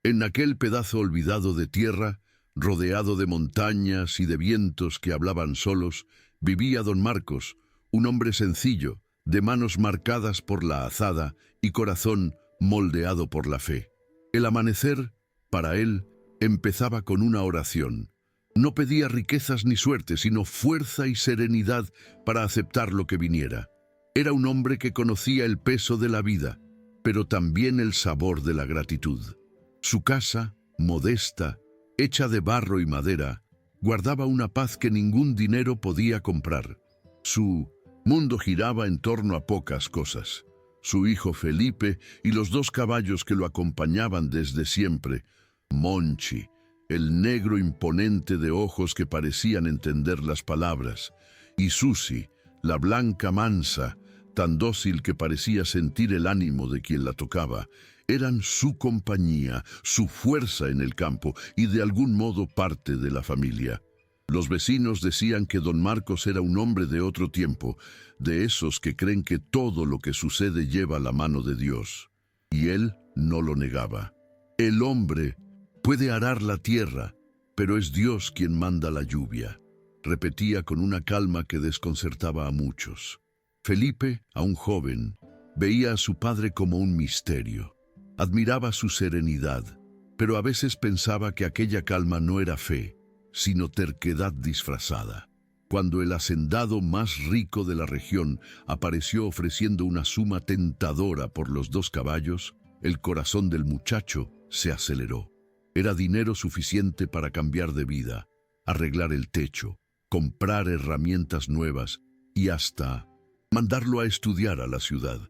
En aquel pedazo olvidado de tierra, rodeado de montañas y de vientos que hablaban solos, vivía don Marcos, un hombre sencillo, de manos marcadas por la azada y corazón moldeado por la fe. El amanecer, para él, empezaba con una oración. No pedía riquezas ni suerte, sino fuerza y serenidad para aceptar lo que viniera. Era un hombre que conocía el peso de la vida, pero también el sabor de la gratitud. Su casa, modesta, hecha de barro y madera, guardaba una paz que ningún dinero podía comprar. Su mundo giraba en torno a pocas cosas. Su hijo Felipe y los 2 caballos que lo acompañaban desde siempre, Monchi, el negro imponente de ojos que parecían entender las palabras, y Susi, la blanca mansa, tan dócil que parecía sentir el ánimo de quien la tocaba, eran su compañía, su fuerza en el campo y de algún modo parte de la familia. Los vecinos decían que don Marcos era un hombre de otro tiempo, de esos que creen que todo lo que sucede lleva la mano de Dios. Y él no lo negaba. El hombre puede arar la tierra, pero es Dios quien manda la lluvia, repetía con una calma que desconcertaba a muchos. Felipe, aún joven, veía a su padre como un misterio. Admiraba su serenidad, pero a veces pensaba que aquella calma no era fe, sino terquedad disfrazada. Cuando el hacendado más rico de la región apareció ofreciendo una suma tentadora por los 2 caballos, el corazón del muchacho se aceleró. Era dinero suficiente para cambiar de vida, arreglar el techo, comprar herramientas nuevas y hasta mandarlo a estudiar a la ciudad.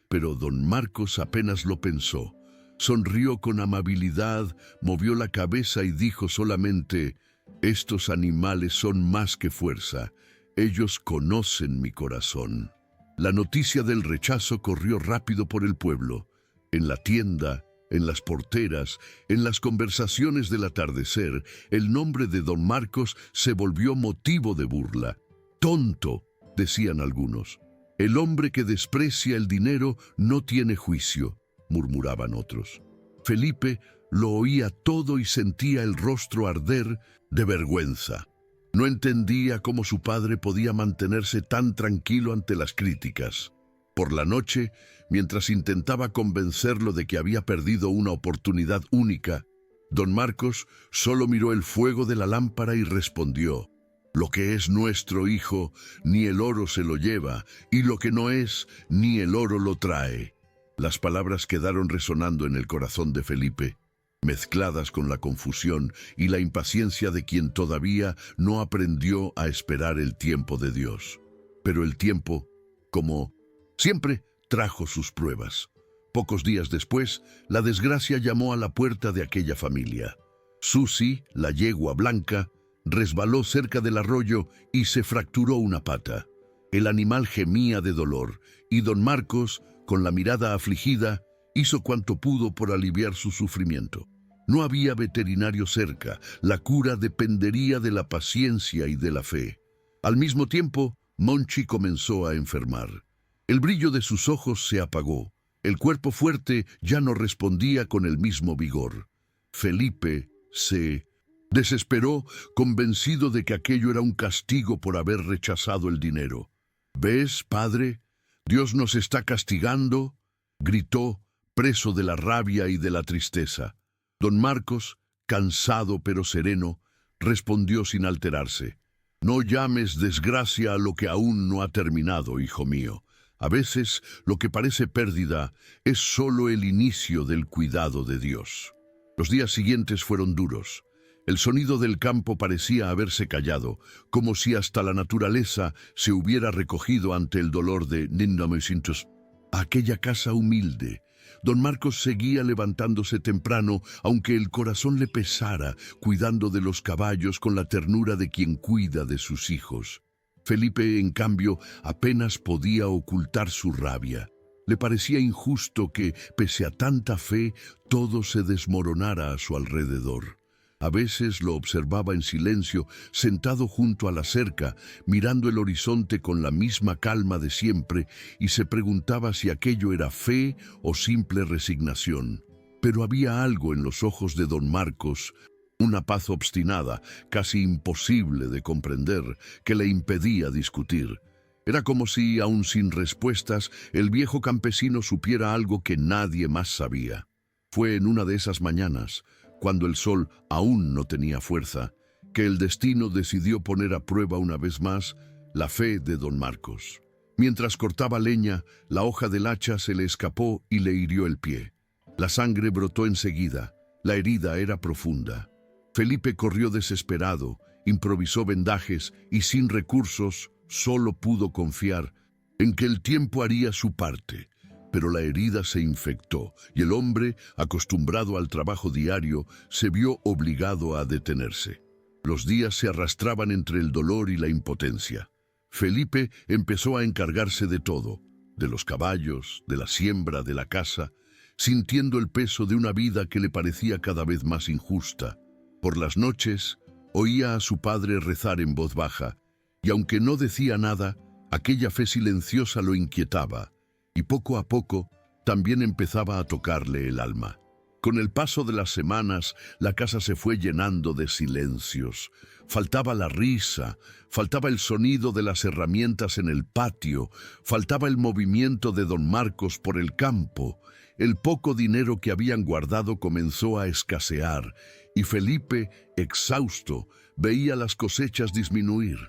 Pero don Marcos apenas lo pensó. Sonrió con amabilidad, movió la cabeza y dijo solamente: «Estos animales son más que fuerza. Ellos conocen mi corazón». La noticia del rechazo corrió rápido por el pueblo. En la tienda, en las porteras, en las conversaciones del atardecer, el nombre de don Marcos se volvió motivo de burla. «Tonto», decían algunos. «El hombre que desprecia el dinero no tiene juicio», murmuraban otros. Felipe lo oía todo y sentía el rostro arder de vergüenza. No entendía cómo su padre podía mantenerse tan tranquilo ante las críticas. Por la noche, mientras intentaba convencerlo de que había perdido una oportunidad única, don Marcos solo miró el fuego de la lámpara y respondió: «Lo que es nuestro, hijo, ni el oro se lo lleva, y lo que no es, ni el oro lo trae». Las palabras quedaron resonando en el corazón de Felipe, mezcladas con la confusión y la impaciencia de quien todavía no aprendió a esperar el tiempo de Dios. Pero el tiempo, como siempre, trajo sus pruebas. Pocos días después, la desgracia llamó a la puerta de aquella familia. Susi, la yegua blanca, resbaló cerca del arroyo y se fracturó una pata. El animal gemía de dolor, y don Marcos, con la mirada afligida, hizo cuanto pudo por aliviar su sufrimiento. No había veterinario cerca, la cura dependería de la paciencia y de la fe. Al mismo tiempo, Monchi comenzó a enfermar. El brillo de sus ojos se apagó, el cuerpo fuerte ya no respondía con el mismo vigor. Felipe se desesperó, convencido de que aquello era un castigo por haber rechazado el dinero. «¿Ves, padre? Dios nos está castigando», gritó, preso de la rabia y de la tristeza. Don Marcos, cansado pero sereno, respondió sin alterarse: «No llames desgracia a lo que aún no ha terminado, hijo mío. A veces lo que parece pérdida es solo el inicio del cuidado de Dios». Los días siguientes fueron duros. El sonido del campo parecía haberse callado, como si hasta la naturaleza se hubiera recogido ante el dolor de Nindomecientos. Aquella casa humilde. Don Marcos seguía levantándose temprano, aunque el corazón le pesara, cuidando de los caballos con la ternura de quien cuida de sus hijos. Felipe, en cambio, apenas podía ocultar su rabia. Le parecía injusto que, pese a tanta fe, todo se desmoronara a su alrededor. A veces lo observaba en silencio, sentado junto a la cerca, mirando el horizonte con la misma calma de siempre, y se preguntaba si aquello era fe o simple resignación. Pero había algo en los ojos de don Marcos, una paz obstinada, casi imposible de comprender, que le impedía discutir. Era como si, aun sin respuestas, el viejo campesino supiera algo que nadie más sabía. Fue en una de esas mañanas, cuando el sol aún no tenía fuerza, que el destino decidió poner a prueba una vez más la fe de don Marcos. Mientras cortaba leña, la hoja del hacha se le escapó y le hirió el pie. La sangre brotó enseguida, la herida era profunda. Felipe corrió desesperado, improvisó vendajes y sin recursos solo pudo confiar en que el tiempo haría su parte. Pero la herida se infectó y el hombre, acostumbrado al trabajo diario, se vio obligado a detenerse. Los días se arrastraban entre el dolor y la impotencia. Felipe empezó a encargarse de todo, de los caballos, de la siembra, de la casa, sintiendo el peso de una vida que le parecía cada vez más injusta. Por las noches, oía a su padre rezar en voz baja, y aunque no decía nada, aquella fe silenciosa lo inquietaba, y poco a poco también empezaba a tocarle el alma. Con el paso de las semanas, la casa se fue llenando de silencios. Faltaba la risa, faltaba el sonido de las herramientas en el patio, faltaba el movimiento de don Marcos por el campo. El poco dinero que habían guardado comenzó a escasear, y Felipe, exhausto, veía las cosechas disminuir.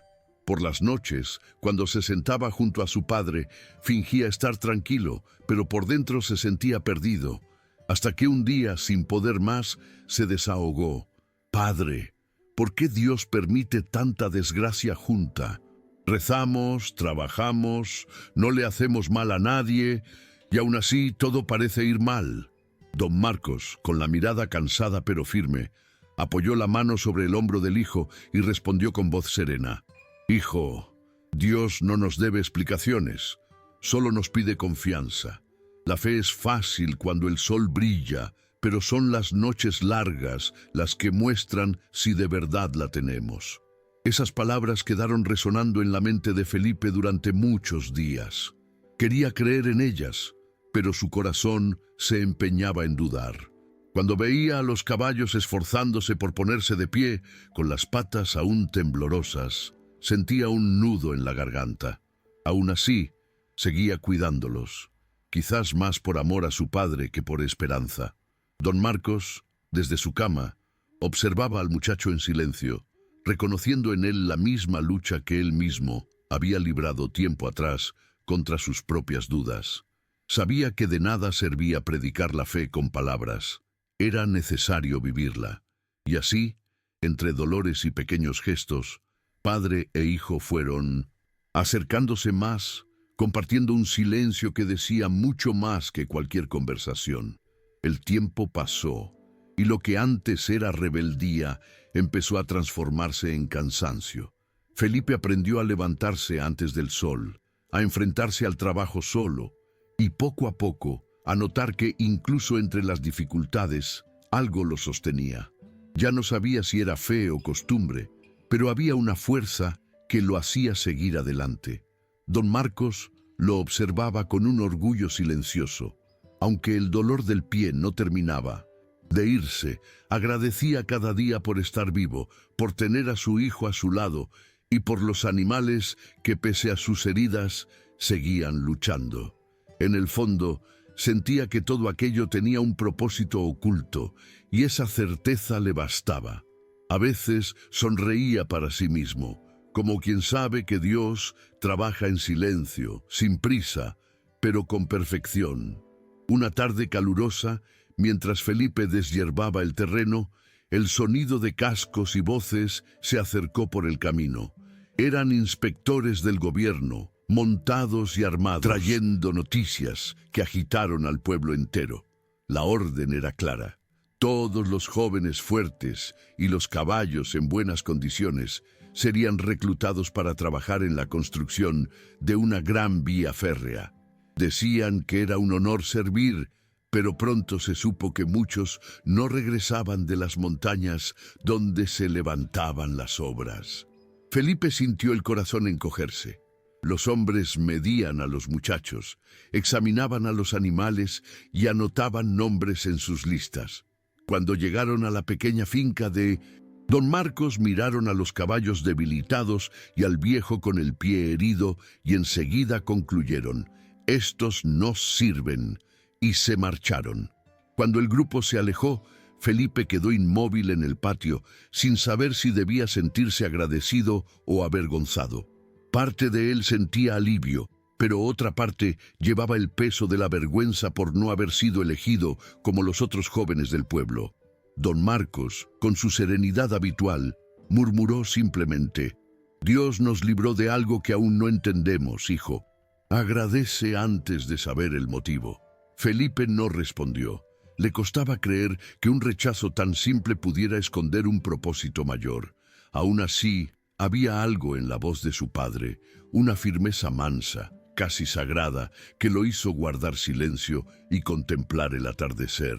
Por las noches, cuando se sentaba junto a su padre, fingía estar tranquilo, pero por dentro se sentía perdido, hasta que un día, sin poder más, se desahogó. «Padre, ¿por qué Dios permite tanta desgracia junta? Rezamos, trabajamos, no le hacemos mal a nadie, y aún así todo parece ir mal». Don Marcos, con la mirada cansada pero firme, apoyó la mano sobre el hombro del hijo y respondió con voz serena: «Hijo, Dios no nos debe explicaciones, solo nos pide confianza. La fe es fácil cuando el sol brilla, pero son las noches largas las que muestran si de verdad la tenemos». Esas palabras quedaron resonando en la mente de Felipe durante muchos días. Quería creer en ellas, pero su corazón se empeñaba en dudar. Cuando veía a los caballos esforzándose por ponerse de pie, con las patas aún temblorosas, sentía un nudo en la garganta. Aún así, seguía cuidándolos, quizás más por amor a su padre que por esperanza. Don Marcos, desde su cama, observaba al muchacho en silencio, reconociendo en él la misma lucha que él mismo había librado tiempo atrás contra sus propias dudas. Sabía que de nada servía predicar la fe con palabras, era necesario vivirla. Y así, entre dolores y pequeños gestos, padre e hijo fueron acercándose más, compartiendo un silencio que decía mucho más que cualquier conversación. El tiempo pasó, y lo que antes era rebeldía empezó a transformarse en cansancio. Felipe aprendió a levantarse antes del sol, a enfrentarse al trabajo solo, y poco a poco a notar que incluso entre las dificultades algo lo sostenía. Ya no sabía si era fe o costumbre, pero había una fuerza que lo hacía seguir adelante. Don Marcos lo observaba con un orgullo silencioso. Aunque el dolor del pie no terminaba de irse, agradecía cada día por estar vivo, por tener a su hijo a su lado y por los animales que, pese a sus heridas, seguían luchando. En el fondo, sentía que todo aquello tenía un propósito oculto, y esa certeza le bastaba. A veces sonreía para sí mismo, como quien sabe que Dios trabaja en silencio, sin prisa, pero con perfección. Una tarde calurosa, mientras Felipe deshierbaba el terreno, el sonido de cascos y voces se acercó por el camino. Eran inspectores del gobierno, montados y armados, trayendo noticias que agitaron al pueblo entero. La orden era clara. Todos los jóvenes fuertes y los caballos en buenas condiciones serían reclutados para trabajar en la construcción de una gran vía férrea. Decían que era un honor servir, pero pronto se supo que muchos no regresaban de las montañas donde se levantaban las obras. Felipe sintió el corazón encogerse. Los hombres medían a los muchachos, examinaban a los animales y anotaban nombres en sus listas. Cuando llegaron a la pequeña finca de Don Marcos, miraron a los caballos debilitados y al viejo con el pie herido y enseguida concluyeron: «Estos no sirven», y se marcharon. Cuando el grupo se alejó, Felipe quedó inmóvil en el patio, sin saber si debía sentirse agradecido o avergonzado. Parte de él sentía alivio, pero otra parte llevaba el peso de la vergüenza por no haber sido elegido como los otros jóvenes del pueblo. Don Marcos, con su serenidad habitual, murmuró simplemente: «Dios nos libró de algo que aún no entendemos, hijo. Agradece antes de saber el motivo». Felipe no respondió. Le costaba creer que un rechazo tan simple pudiera esconder un propósito mayor. Aún así, había algo en la voz de su padre, una firmeza mansa, casi sagrada, que lo hizo guardar silencio y contemplar el atardecer.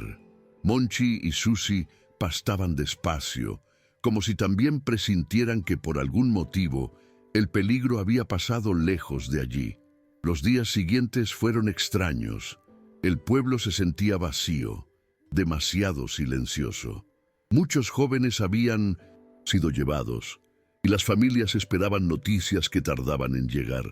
Monchi y Susi pastaban despacio, como si también presintieran que por algún motivo el peligro había pasado lejos de allí. Los días siguientes fueron extraños. El pueblo se sentía vacío, demasiado silencioso. Muchos jóvenes habían sido llevados, y las familias esperaban noticias que tardaban en llegar.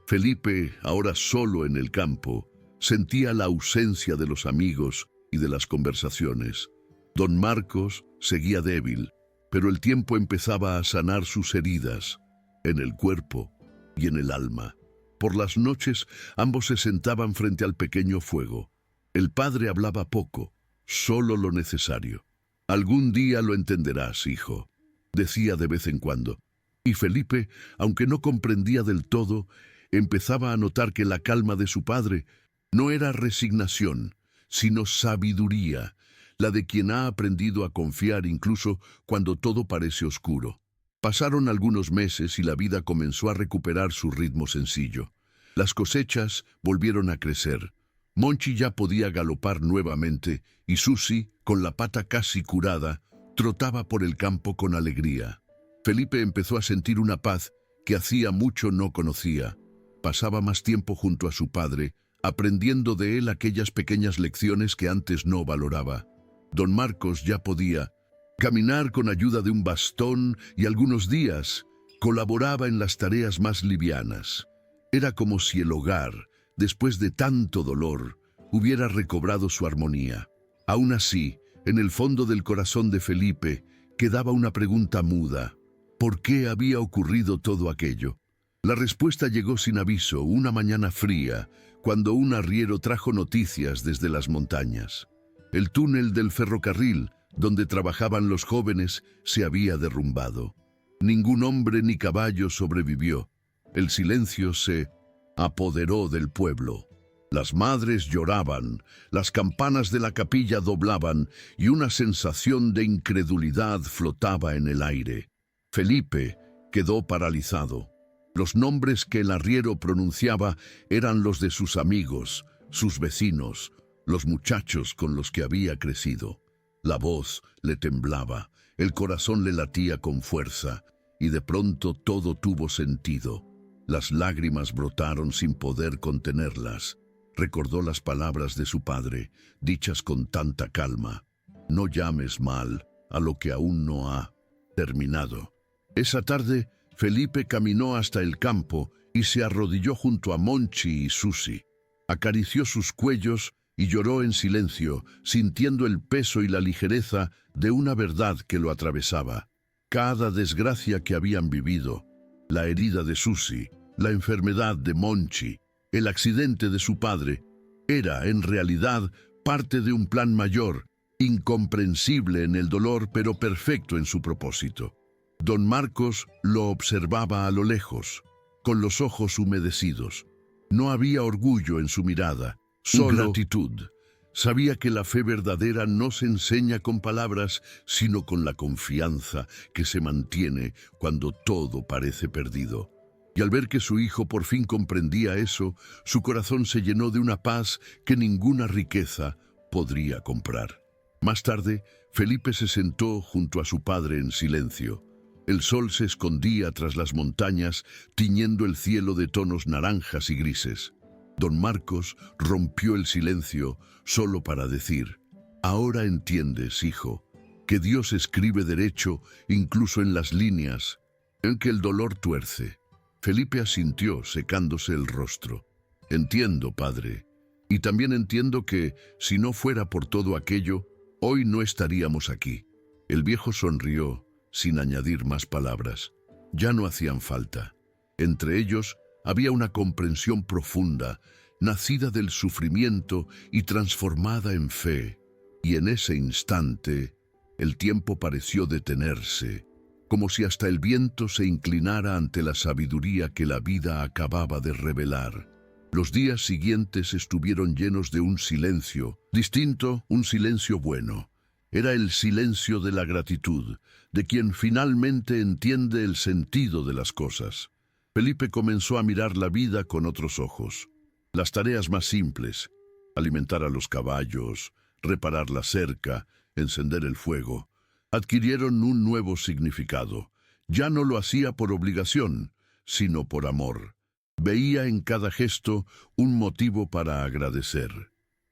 Felipe, ahora solo en el campo, sentía la ausencia de los amigos y de las conversaciones. Don Marcos seguía débil, pero el tiempo empezaba a sanar sus heridas, en el cuerpo y en el alma. Por las noches, ambos se sentaban frente al pequeño fuego. El padre hablaba poco, solo lo necesario. «Algún día lo entenderás, hijo», decía de vez en cuando. Y Felipe, aunque no comprendía del todo, empezaba a notar que la calma de su padre no era resignación, sino sabiduría, la de quien ha aprendido a confiar incluso cuando todo parece oscuro. Pasaron algunos meses y la vida comenzó a recuperar su ritmo sencillo. Las cosechas volvieron a crecer. Monchi ya podía galopar nuevamente y Susi, con la pata casi curada, trotaba por el campo con alegría. Felipe empezó a sentir una paz que hacía mucho no conocía. Pasaba más tiempo junto a su padre, aprendiendo de él aquellas pequeñas lecciones que antes no valoraba. Don Marcos ya podía caminar con ayuda de un bastón y algunos días colaboraba en las tareas más livianas. Era como si el hogar, después de tanto dolor, hubiera recobrado su armonía. Aún así, en el fondo del corazón de Felipe quedaba una pregunta muda: ¿por qué había ocurrido todo aquello? La respuesta llegó sin aviso, una mañana fría, cuando un arriero trajo noticias desde las montañas. El túnel del ferrocarril, donde trabajaban los jóvenes, se había derrumbado. Ningún hombre ni caballo sobrevivió. El silencio se apoderó del pueblo. Las madres lloraban, las campanas de la capilla doblaban y una sensación de incredulidad flotaba en el aire. Felipe quedó paralizado. Los nombres que el arriero pronunciaba eran los de sus amigos, sus vecinos, los muchachos con los que había crecido. La voz le temblaba, el corazón le latía con fuerza, y de pronto todo tuvo sentido. Las lágrimas brotaron sin poder contenerlas. Recordó las palabras de su padre, dichas con tanta calma: «No llames mal a lo que aún no ha terminado». Esa tarde, Felipe caminó hasta el campo y se arrodilló junto a Monchi y Susi. Acarició sus cuellos y lloró en silencio, sintiendo el peso y la ligereza de una verdad que lo atravesaba. Cada desgracia que habían vivido, la herida de Susi, la enfermedad de Monchi, el accidente de su padre, era en realidad parte de un plan mayor, incomprensible en el dolor pero perfecto en su propósito. Don Marcos lo observaba a lo lejos, con los ojos humedecidos. No había orgullo en su mirada, solo gratitud. Sabía que la fe verdadera no se enseña con palabras, sino con la confianza que se mantiene cuando todo parece perdido. Y al ver que su hijo por fin comprendía eso, su corazón se llenó de una paz que ninguna riqueza podría comprar. Más tarde, Felipe se sentó junto a su padre en silencio. El sol se escondía tras las montañas, tiñendo el cielo de tonos naranjas y grises. Don Marcos rompió el silencio solo para decir: «Ahora entiendes, hijo, que Dios escribe derecho incluso en las líneas en que el dolor tuerce». Felipe asintió, secándose el rostro. «Entiendo, padre. Y también entiendo que, si no fuera por todo aquello, hoy no estaríamos aquí». El viejo sonrió, sin añadir más palabras. Ya no hacían falta. Entre ellos había una comprensión profunda, nacida del sufrimiento y transformada en fe. Y en ese instante, el tiempo pareció detenerse, como si hasta el viento se inclinara ante la sabiduría que la vida acababa de revelar. Los días siguientes estuvieron llenos de un silencio, distinto, un silencio bueno. Era el silencio de la gratitud, de quien finalmente entiende el sentido de las cosas. Felipe comenzó a mirar la vida con otros ojos. Las tareas más simples, alimentar a los caballos, reparar la cerca, encender el fuego, adquirieron un nuevo significado. Ya no lo hacía por obligación, sino por amor. Veía en cada gesto un motivo para agradecer.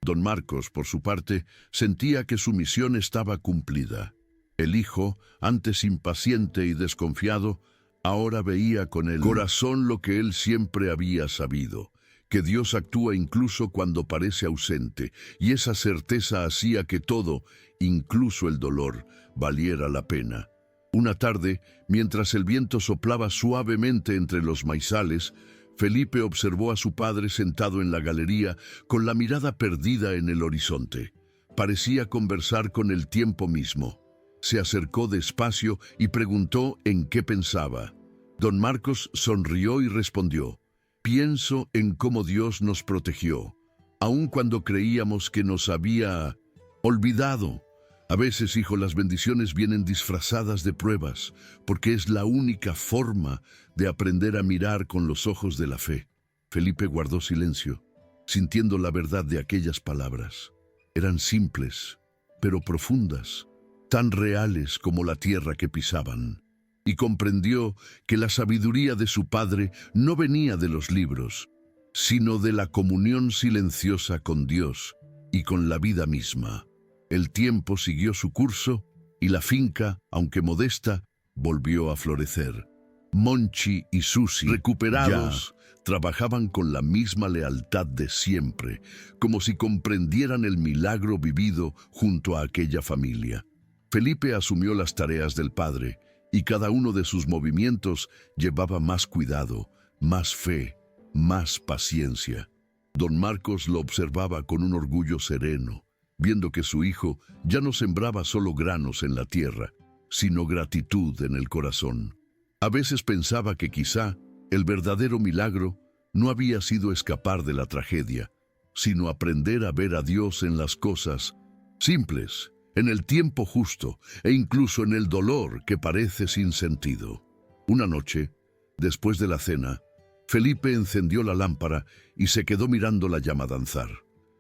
Don Marcos, por su parte, sentía que su misión estaba cumplida. El hijo, antes impaciente y desconfiado, ahora veía con el corazón lo que él siempre había sabido: que Dios actúa incluso cuando parece ausente, y esa certeza hacía que todo, incluso el dolor, valiera la pena. Una tarde, mientras el viento soplaba suavemente entre los maizales, Felipe observó a su padre sentado en la galería, con la mirada perdida en el horizonte. Parecía conversar con el tiempo mismo. Se acercó despacio y preguntó en qué pensaba. Don Marcos sonrió y respondió: «Pienso en cómo Dios nos protegió, aun cuando creíamos que nos había olvidado. A veces, hijo, las bendiciones vienen disfrazadas de pruebas, porque es la única forma de aprender a mirar con los ojos de la fe». Felipe guardó silencio, sintiendo la verdad de aquellas palabras. Eran simples, pero profundas, tan reales como la tierra que pisaban. Y comprendió que la sabiduría de su padre no venía de los libros, sino de la comunión silenciosa con Dios y con la vida misma. El tiempo siguió su curso y la finca, aunque modesta, volvió a florecer. Monchi y Susi, recuperados, trabajaban con la misma lealtad de siempre, como si comprendieran el milagro vivido junto a aquella familia. Felipe asumió las tareas del padre, y cada uno de sus movimientos llevaba más cuidado, más fe, más paciencia. Don Marcos lo observaba con un orgullo sereno, viendo que su hijo ya no sembraba solo granos en la tierra, sino gratitud en el corazón. A veces pensaba que quizá el verdadero milagro no había sido escapar de la tragedia, sino aprender a ver a Dios en las cosas simples, en el tiempo justo e incluso en el dolor que parece sin sentido. Una noche, después de la cena, Felipe encendió la lámpara y se quedó mirando la llama danzar.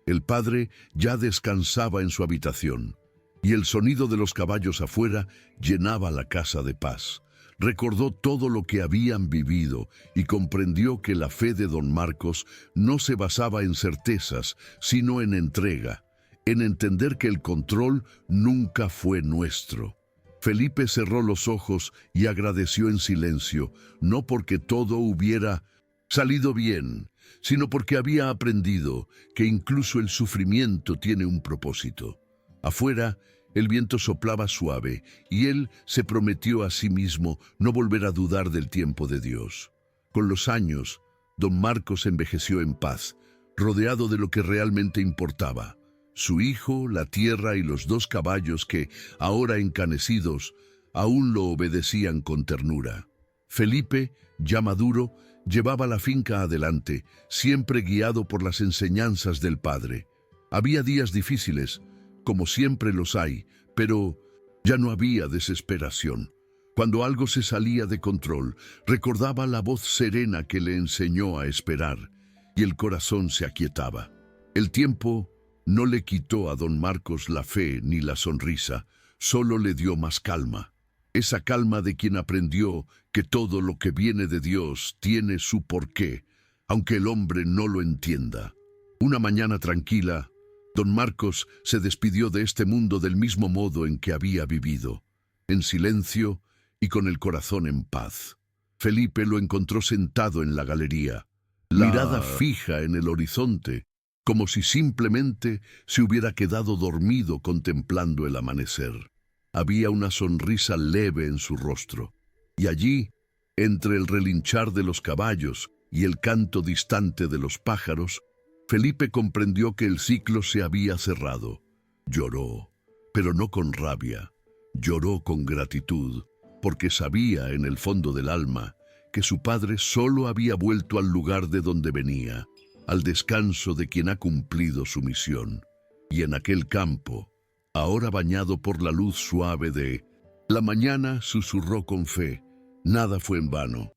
El padre ya descansaba en su habitación, y el sonido de los caballos afuera llenaba la casa de paz. Recordó todo lo que habían vivido y comprendió que la fe de don Marcos no se basaba en certezas, sino en entrega, en entender que el control nunca fue nuestro. Felipe cerró los ojos y agradeció en silencio, no porque todo hubiera salido bien, sino porque había aprendido que incluso el sufrimiento tiene un propósito. Afuera, el viento soplaba suave y él se prometió a sí mismo no volver a dudar del tiempo de Dios. Con los años, don Marcos envejeció en paz, rodeado de lo que realmente importaba: su hijo, la tierra y los 2 caballos que, ahora encanecidos, aún lo obedecían con ternura. Felipe, ya maduro, llevaba la finca adelante, siempre guiado por las enseñanzas del padre. Había días difíciles, como siempre los hay, pero ya no había desesperación. Cuando algo se salía de control, recordaba la voz serena que le enseñó a esperar, y el corazón se aquietaba. El tiempo no le quitó a don Marcos la fe ni la sonrisa, solo le dio más calma. esa calma de quien aprendió que todo lo que viene de Dios tiene su porqué, aunque el hombre no lo entienda. Una mañana tranquila, don Marcos se despidió de este mundo del mismo modo en que había vivido, en silencio y con el corazón en paz. Felipe lo encontró sentado en la galería, mirada fija en el horizonte, como si simplemente se hubiera quedado dormido contemplando el amanecer. Había una sonrisa leve en su rostro, y allí, entre el relinchar de los caballos y el canto distante de los pájaros, Felipe comprendió que el ciclo se había cerrado. Lloró, pero no con rabia. Lloró con gratitud, porque sabía en el fondo del alma que su padre solo había vuelto al lugar de donde venía, al descanso de quien ha cumplido su misión. Y en aquel campo, ahora bañado por la luz suave de la mañana, susurró con fe: nada fue en vano.